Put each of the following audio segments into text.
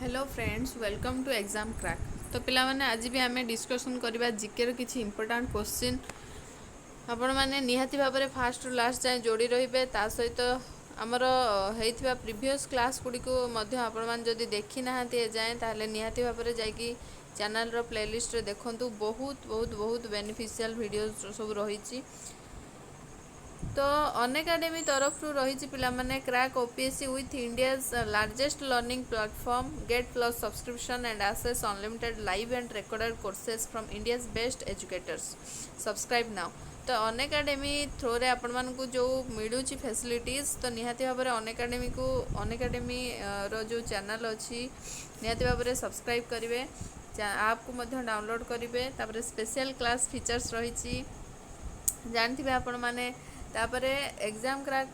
Hello friends, welcome to exam crack. तो पिला माने आज भी आम डिस्कसन करवा जीके रो किछि इंपोर्टेंट क्वेश्चन आपण माने निहाती भाव में फास्ट रु लास्ट जाए जोड़ी रहिबे। ता सहित आमर हेइथिबा प्रीवियस क्लास गुडी को मध्य आपण मान जदि देखि नाहांती जाए ताहले निहाती भाव में जाइकी चैनल रो प्लेलिस्ट रे देखंतु। बहुत बहुत बहुत बेनिफिशियल वीडियोस सब रहिछि। तो अनएकाडेमी तरफ रही पिलामाने crack OPSC with India's largest learning platform get plus subscription and access unlimited live and recorded courses from India's best educators. Subscribe now. तो अनएकाडेमी थ्रो रे आपण मानकु जो मिलूची फैसिलिटीज तो निहाती भाव में अनएकाडेमी रो जो चैनल अच्छी निहाती भाव में सब्सक्राइब करेंगे। आप को मध्य डाउनलोड करेंगे। तापर स्पेशल क्लास फीचर्स रही जानते आपण माने। तापर exam crack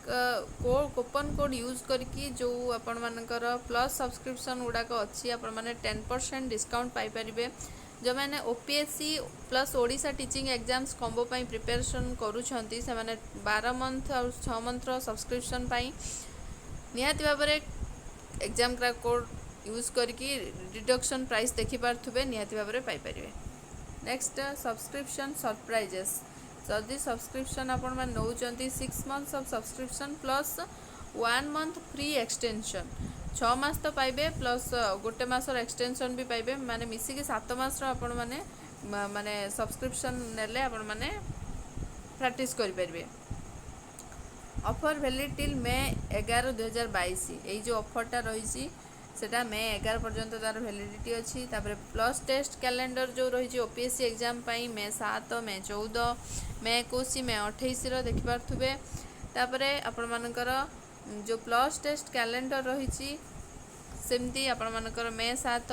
coupon code use करके जो आपण मानकर प्लस सब्सक्रिप्शन गुड़ाक अच्छी आपण माने 10% डिस्काउंट पाइपर। जो मैंने OPSC plus Odisha teaching exams combo पाई प्रिपरेशन करूछंती से माने 12 मंथ और 6 मंथ सब्सक्रिप्शन पाई निहाती भाव में एग्जाम क्रैक कोड यूज करके रिडक्शन प्राइस देखि पार्थुबे निहाती भाव में पाइपर। Next subscription surprises. जदि सब्सक्रिप्शन आपण मैंने नौकरी 6 months of subscription plus 1 month free extension 6 मास तो पाइबे प्लस गोटे मासर एक्सटेंशन भी पाइबे माने मिसिकी 7 मास आपण माने माने सब्सक्रिप्शन नेले आपण माने प्रैक्टिस करि परिबे। ऑफर वैलिड टिल मे 11 2022 यही जो ऑफरटा रही सेटा मे 11 पर्यंत तार वैलिडिटी अच्छी। तापर प्लस टेस्ट कैलेंडर जो रही ओपीएससी एग्जाम पाई मे 7 मे 14 मे 21 मे 28 देखिपे। तापर आपण मानकर जो प्लस टेस्ट कैलेंडर रही सेमती आपण मानकर मे 7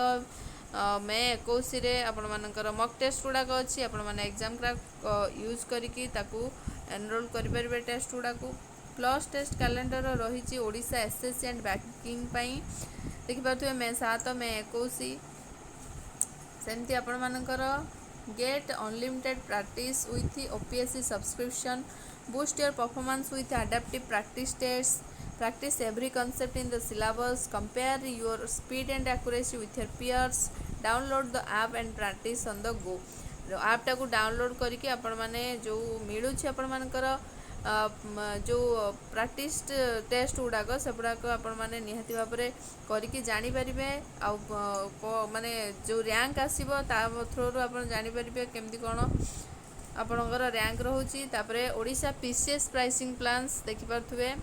मे 21 आपण मानकर मॉक टेस्ट गुड़ाक अच्छी। आपण माने एग्जाम क्रैक यूज करके ताकू एनरोल करें टेस्ट गुड़ाक। प्लस टेस्ट कैलेंडर रही ओडिशा एसएससी एंड बैंकिंग पाई देखिपे मे 7 मे 21 सेमती आपण मानकर get unlimited practice with OPSC subscription boost your performance with adaptive practice test practice every concept in the syllabus compare your speed and accuracy with your peers download the app and practice on the go। App टाक download करके आपण माने जो मिलूँ आपण मानकर जो practice test गुड़ाक से गुड़ाक आपण माने निहाती भाव में करके जानीपारे आ माने जो रैंक आसो थ्रो रू आप जानीपारे केमती कौन आपणकर रैंक रोचे। तापर ओडिशा पीसीएस प्राइसिंग प्लान्स देखिपे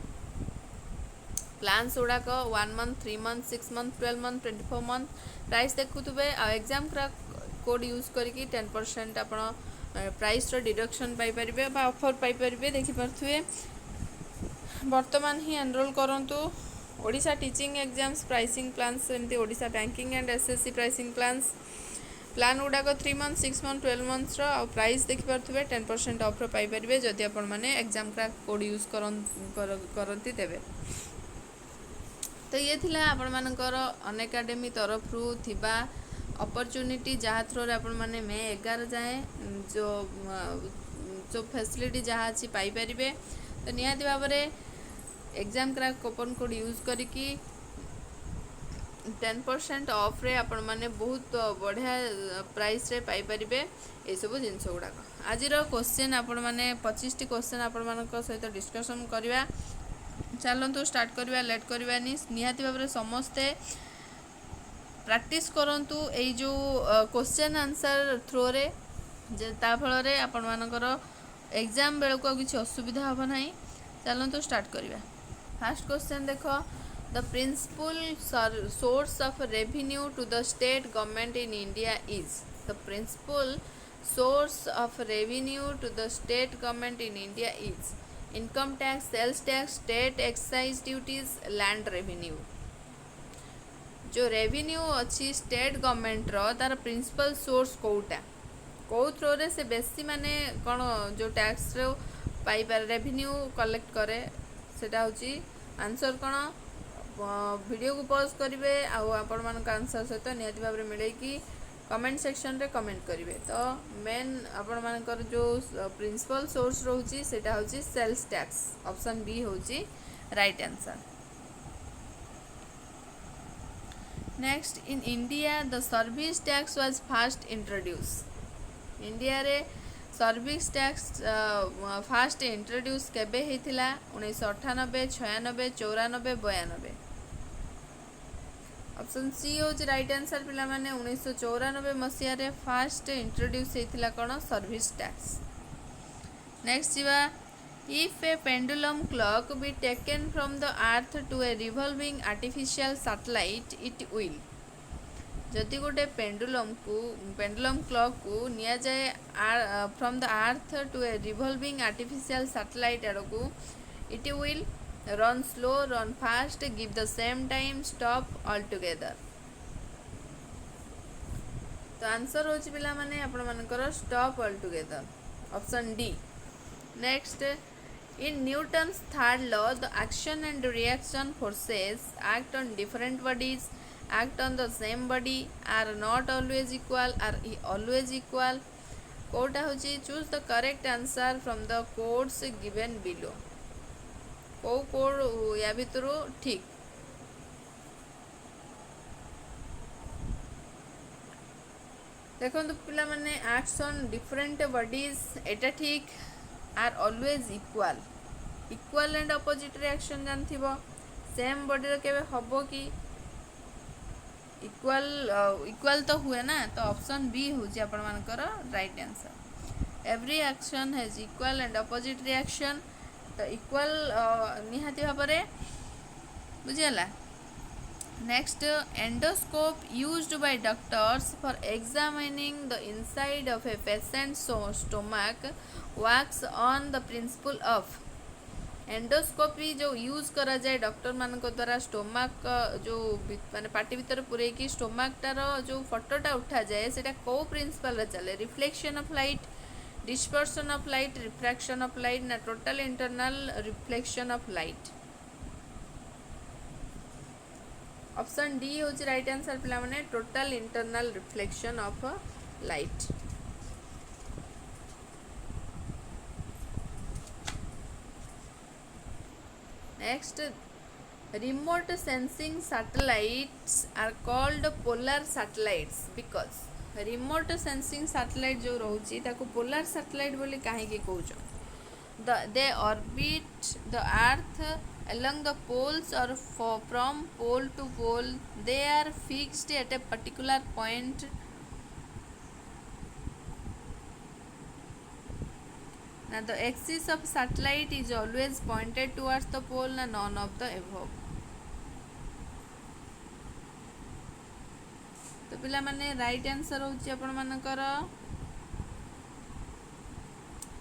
प्लान्स गुड़ाक 1 month 3 month 6 month 12 month 24 month price देखुवे। एग्जाम क्रैक कोड यूज करके 10% आप प्राइस डिडक्शन पाइपर ऑफर पाइपर देखिपे। वर्तमान ही एनरोल करंतु Odisha teaching exams pricing plans एमती Odisha banking and SSC pricing plan गुड़ाक 3 मंथ 6 मंथ 12 मंथ्स प्राइस देखिपे 10% ऑफर पाइपर जदि आपण माने एग्जाम क्रैक कोड यूज करती देवे। तो ये थिला आपण मानकर अनएकाडेमी तरफ रु थिबा अपॉर्चुनिटी जहाँ थ्रो रे आपण माने मे 11 जाए जो जो फैसिलिटी जहाँ अच्छी पाइपर। तो निहाती भाव में exam crack coupon code use करके 10% ऑफ रे आपण माने बहुत बढ़िया प्राइस रे पाइपर ये सब जिनस गुड़ाक। आज क्वेश्चन आपण माने 25टी क्वेश्चन आपण मानक सहित डिस्कसन करवा। चलतु स्टार्ट करवा लेट करवानी निहाती भाव में समस्ते प्रैक्टिस करंतु ए जो क्वेश्चन आंसर थ्रो रे ता फल आपण मानकर एग्जाम बेल को किसी असुविधा हम ना। चलतु स्टार्ट करवा। फर्स्ट क्वेश्चन देख the principal source of revenue to the state government in India is. The principal source of revenue to the state government in India is income tax sales tax state excise duties land revenue. जो revenue अच्छी state government रो तार principal source Kota कौ throw रे से बेसी माने कौन जो टैक्स रो पाई पार रेवेन्यू कलेक्ट करे सेटा होची आंसर कौन। वीडियो को पॉज करेंगे आपण मान आंसर सहित निहाती भाव में मिले कि कमेंट सेक्शन रे कमेंट करेंगे। तो मेन आपण मानकर जो प्रिंसिपल सोर्स रोची सेटा होची सेल्स टैक्स ऑप्शन बी होची right answer. Next in India the service tax was fast introduce India रे सर्विस टैक्स फास्ट इंट्रोड्यूस केबे हेतिला 1998 96 94 92 ऑप्शन सी हो राइट आंसर पिला माने 1994 मसिया रे फास्ट इंट्रोड्यूस हेतिला कोन सर्विस टैक्स नेक्स्ट जीवा if a pendulum clock be taken from the earth to a revolving artificial satellite it will जदि गोटे पेंडुलम क्लॉक को निया जाए from the earth to a revolving artificial satellite आड़ को it will run slow run fast give the same time stop altogether तो answer हो पिला माने आपण मानकर stop altogether option D next in Newton's third law the action and reaction forces act on different bodies act on the same body are not always equal are always equal कोटा होची choose the correct answer from the codes given below को code या भितरु ठीक देखो पिला माने acts on different bodies एटा ठीक are always equal and opposite reaction जानथिबो सेम बॉडी रे केबे हबो कि इक्वाल तो हुए ना तो ऑप्शन बी होची आपण मानकर right answer every action has equal and opposite reaction तो इक्वाल निहाती भाबरे बुझियला next endoscope used by doctors for examining the inside of a patient's stomach works on the principle of endoscopy जो use करा जाए डॉक्टर मान द्वारा stomach जो माने पार्टी भीतर पूरे की स्टोमकटार जो फोटोटा उठा जाए सेटा को प्रिंसिपल चले reflection of light dispersion of light refraction of light ना total internal reflection of light option D हो राइट आंसर पिला माने total internal reflection of light next remote sensing satellites are called polar satellites because remote sensing satellite जो रोची ताको polar satellite बोली काहे के कहउछ they orbit the earth along the poles or from pole to pole they are fixed at a particular point now the axis of satellite is always pointed towards the pole na none of the above तो पिला माने right answer होची आपण मानकर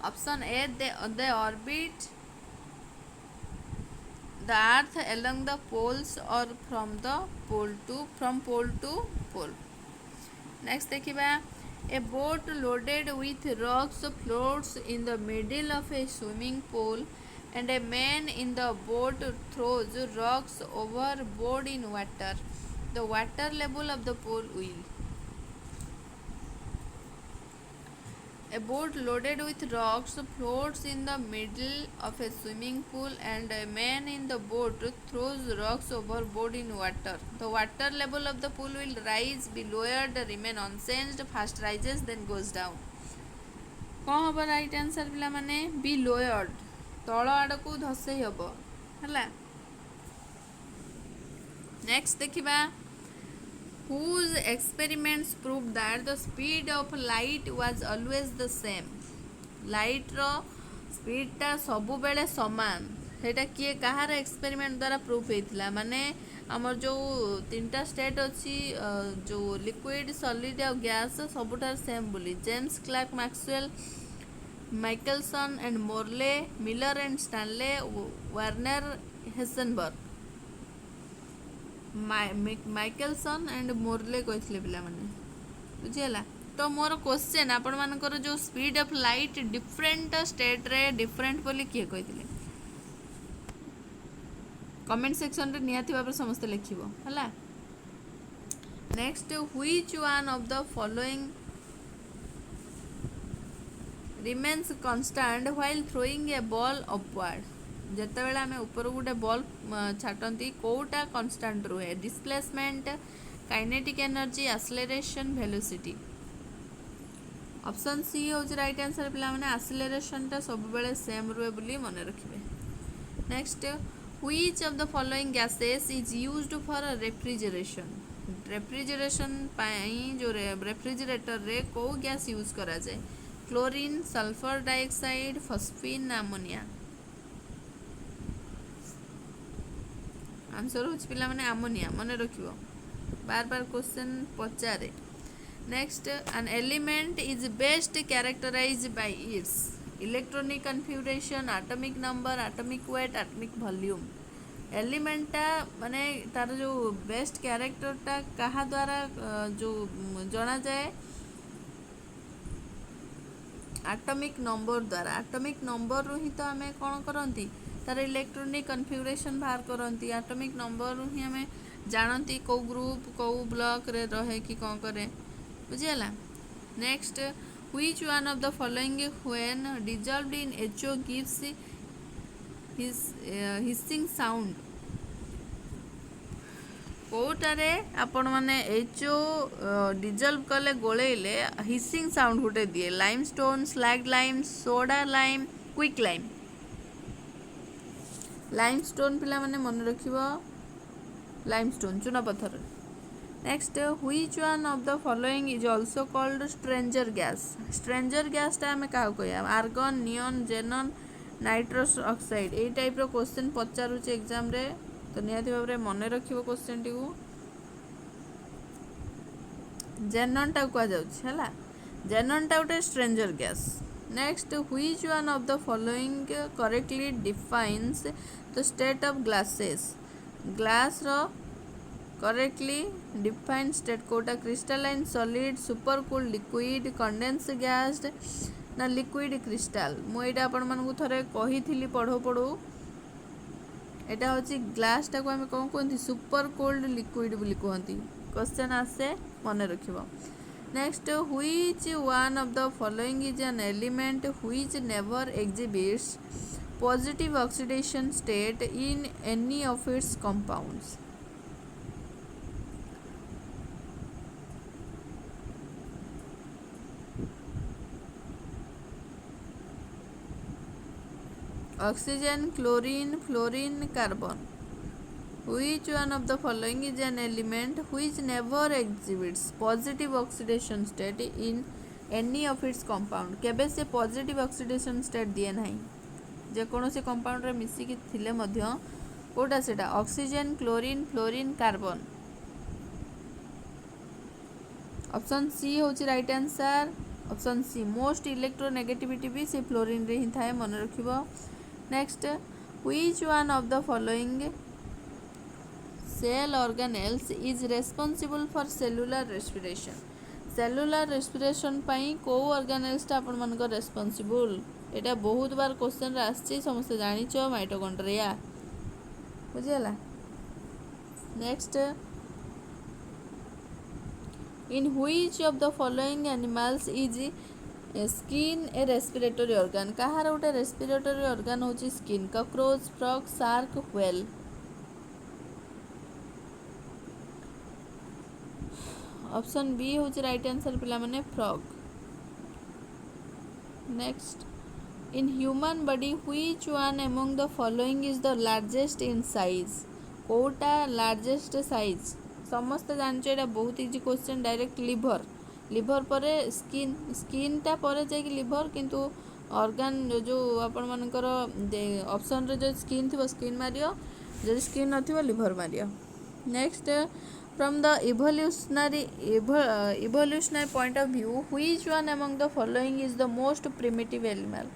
option A they orbit the earth along the poles or from pole to pole next देखिबा a boat loaded with rocks floats in the middle of a swimming pool and a man in the boat throws rocks overboard in water the water level of the pool will A boat loaded with rocks floats in the middle of a swimming pool and a man in the boat throws rocks overboard in water. The water level of the pool will rise, be lowered, remain unchanged, first rises then goes down. कौन हम right answer पिला माने B लोयर्ड तल आड़ को धसई हम है next देखिबा whose experiments proved that the speed of light was always the same light ro speed टा सबु बेले समान सेटा किए कहार एक्सपेरिमेंट द्वारा प्रूफ होइथिला माने हमर जो तीनटा स्टेट अछि जो लिक्विड सॉलिड और गैस सबुठार सेम बोली James Clerk Maxwell Michelson and Morley Miller and Stanley Warner Heisenberg Michelson and Morley कहते पिला माने बुझीगला तो मोर क्वेश्चन आपण मानकर जो speed of light different state रे डिफरेंट बोली किए कहते कमेंट सेक्शन रे नियाती भाबरे समस्त लिखिबो हला next which one of the following remains constant while throwing a ball upward जिते बेले आम ऊपर गोटे बॉल छाटती कौटा कन्स्टाट रुहे displacement kinetic energy, acceleration, velocity. Option C हूँ राइट आंसर पिला माने एक्सेलरेशनटा सब बेले सेम रुहे बोली मन रखिए। Next, which of the following gases is used for refrigeration. Refrigeration जो रेफ्रिजरेटर रे को गैस यूज करा जाए? Chlorine, sulphur dioxide, phosphine, ammonia. Answer हूँ पिला माने अमोनिया मन रखियो, बार बार क्वेश्चन पचारे। Next, an element is best characterized by its electronic configuration, atomic number, atomic weight, atomic volume। एलिमेंटा माने तार जो बेस्ट कैरेक्टरटा कहा द्वारा जो जना जाए? एटॉमिक नंबर द्वारा। एटॉमिक नंबर रू ही तो आम कौन करती तार इलेक्ट्रॉनिक कन्फिगरेशन बाहर करती। एटॉमिक नंबर रू ही आम जानती कौ ग्रुप कौ ब्लॉक रे रहे कि कौन करे, बुझीगला। Next, which one of the following when dissolved in HO gives hissing sound. कोटारे आपण माने HO डिजॉल्व कले गोलेले हिसिंग साउंड गोटे दिए? Limestone, slag lime, soda lime, quick lime. Limestone पिला माने मन रखिबो, लाइमस्टोन चुना पत्थर। Next, which one of the following is also called stranger gas. Stranger गैसटा आम क्या कह? Argon, neon, xenon, nitrous oxide. यही टाइप रो क्वेश्चन पचारुचे एग्जाम रे, तो निहाती भाव में मन रखिबो क्वेश्चन टी को। जेननटा कह जाउछि, जेननटा गोटे stranger gas. Next, which one of the following correctly defines the state of glasses. Glass रो करेक्टली डिफाइन स्टेट कोटा? Crystalline, solid, super cool, liquid, condense gas ना लिक्विड क्रिस्टाल। मुझे आपण मानू थे कही पढ़ो पढ़ू एटा हूँ ग्लासटा को आम कौन कहती? सुपर कोल्ड लिक्विड बोली कहती। क्वेश्चन आसे मन रखिबो। Next, which one of the following is an element which never exhibits positive oxidation state in any of its compounds. Oxygen, chlorine, fluorine, carbon. Which one of the following is an element which never exhibits positive oxidation state in any of its compound? केबे से positive oxidation state दिए नहीं जेकोसी compound रे मिसिकी थिले मध्य कोटा सेटा? Oxygen, chlorine, fluorine, carbon. Option C होची right answer. Option C most electronegativity भी से फ्लोरीन रे ही थाए मन रखिबो। Next, which one of the following cell organelles is responsible for cellular respiration. Cellular respiration पाई को ऑर्गेनेल्सटा आपण मानकर रेस्पॉन्सिबल? एटा बहुत बार क्वेश्चन आछि, समस्त जानिछ, माइटोकॉन्ड्रिया, बुझियला। Next, in which of the following animals is skin a respiratory organ. कहार गोटे रेस्पिरेटरी ऑर्गन होची skin? Cockroach, frog, shark, whale. Option B होची राइट आंसर पिला माने frog. Next, in human body which one among the following is the largest in size. कोटा largest size? समस्त जानछ, एटा बहुत easy question. Direct liver, liver पर skin, स्किनटा पर जाए लिवर, किंतु ऑर्गन जो आपण मानकर ऑप्शन रे जो स्किन थी स्किन मारियो, जो स्किन नथिबो लिवर मारियो। Next, from the evolutionary point of view which one among the following is the most primitive animal.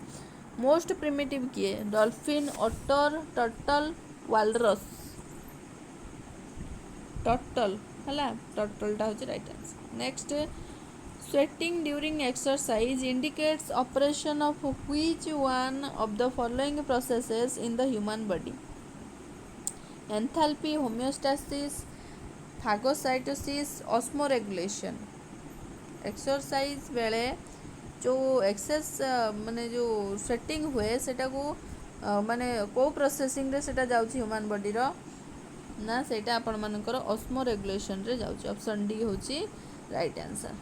Most primitive किए? Dolphin, otter, turtle, walrus. Turtle है, टर्टलटा हूँ right answer. Next, sweating during exercise indicates operation of which one of the following processes in the human body. Enthalpy, homeostasis, phagocytosis, osmoregulation. Exercise बेले जो access माने जो sweating हुए सेटा को माने को प्रोसेसिंग रे सेटा जाउची ह्यूमन बॉडी रो? ना सेटा आपण मानकर ऑस्मो रेगुलेशन रे जाउची। ऑप्शन डी होची right answer.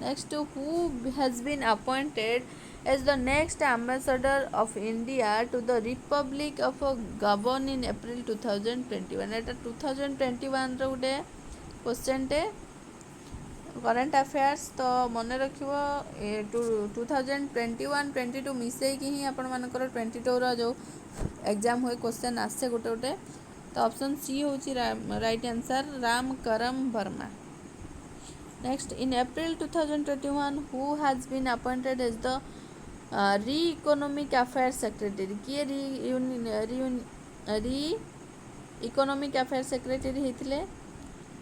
Next, who has been appointed as the next ambassador of India to the Republic of Gabon in April 2021? एटा 2021 रो गोटे क्वेश्चन टे करेंट अफेयर्स तो मन रखिबो 2021-22 मिसई कि ही आपण मानकर 22 रो जो एग्जाम हुए क्वेश्चन आसे गोटे गोटे। तो ऑप्शन सी होची right answer, Ram Karam Verma. Next, in April 2021 who has been appointed as the री इकोनॉमिक अफेयर्स सेक्रेटरी? किए री इकोनॉमिक अफेयर्स सेक्रेटरी होते?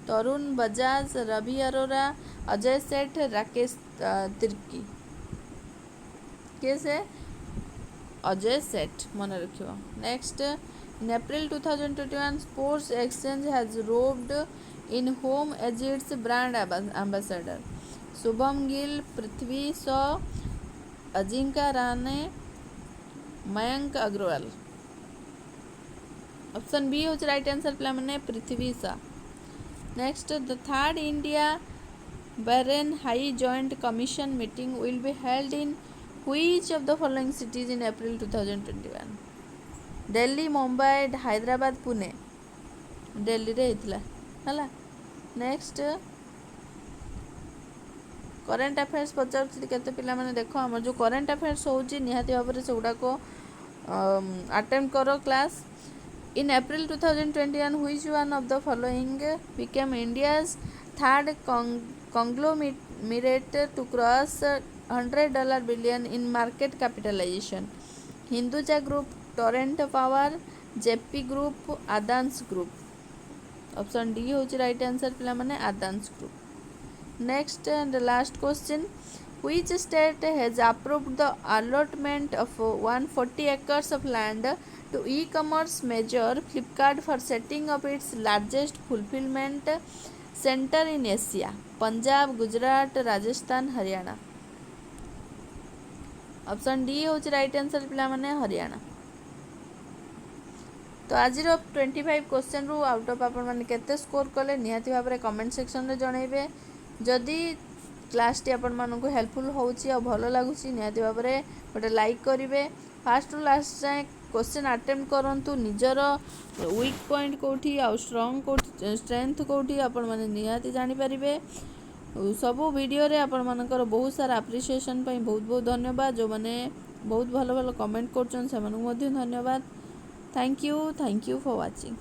तरुण बजाज, रवि अरोरा, अजय सेठ, राकेश तिर्की। किए से? अजय सेठ मन रखियो। Next, in April 2021 sports exchange has roped in whom as its brand ambassador? Shubman Gill, Prithvi Shaw, Ajinkya Rahane, Mayank Agarwal. Option B होच राइट आंसर पिला माने Prithvi Shaw. Next, the third India Bahrain high joint commission meeting will be held in which of the following cities in April 2021? Delhi, Mumbai, Hyderabad, Pune. Delhi रे हितला हला। Next, current affairs पचार केते पिला माने देखो हमर जो करेंट अफेयर्स होची निहाती भाबरे से गुडा को अटेम्प्ट करो class. In April 2021 which one of the following became India's third conglomerate to cross $100 billion in market capitalization? Hinduja group, Torrent Power, JP group, Adani group. Option D होची राइट आंसर पिला माने Adani group. Next and last question, which state has approved the allotment of 140 acres of land to e-commerce major Flipkart for setting up its largest fulfillment center in Asia? Punjab, Gujarat, Rajasthan, Haryana. Option D होची right answer पिला माने हरियाणा। तो आज 25 question रु out of आपण माने केते score कले निहाती भाबरे कमेंट सेक्शन रे जणैबे। जदि क्लास टी आपण मानकु हेल्पफुल होची आ भलो लागुची निहाती भाबरे गोटे लाइक करिवे। फास्ट टू लास्ट जाए क्वेश्चन अटेम्प्ट करंतु निजर वीक पॉइंट कोठी आ स्ट्रांग कोठी स्ट्रेंथ कोठी आपण माने निहाती जानि परिबे। सबु वीडियो रे आपण मानकर बहुत सारा एप्रिसिएशन पई बहुत बहुत धन्यवाद। जो माने बहुत भलो भलो कमेंट करछन से मानकु मध्ये धन्यवाद। Thank you for watching.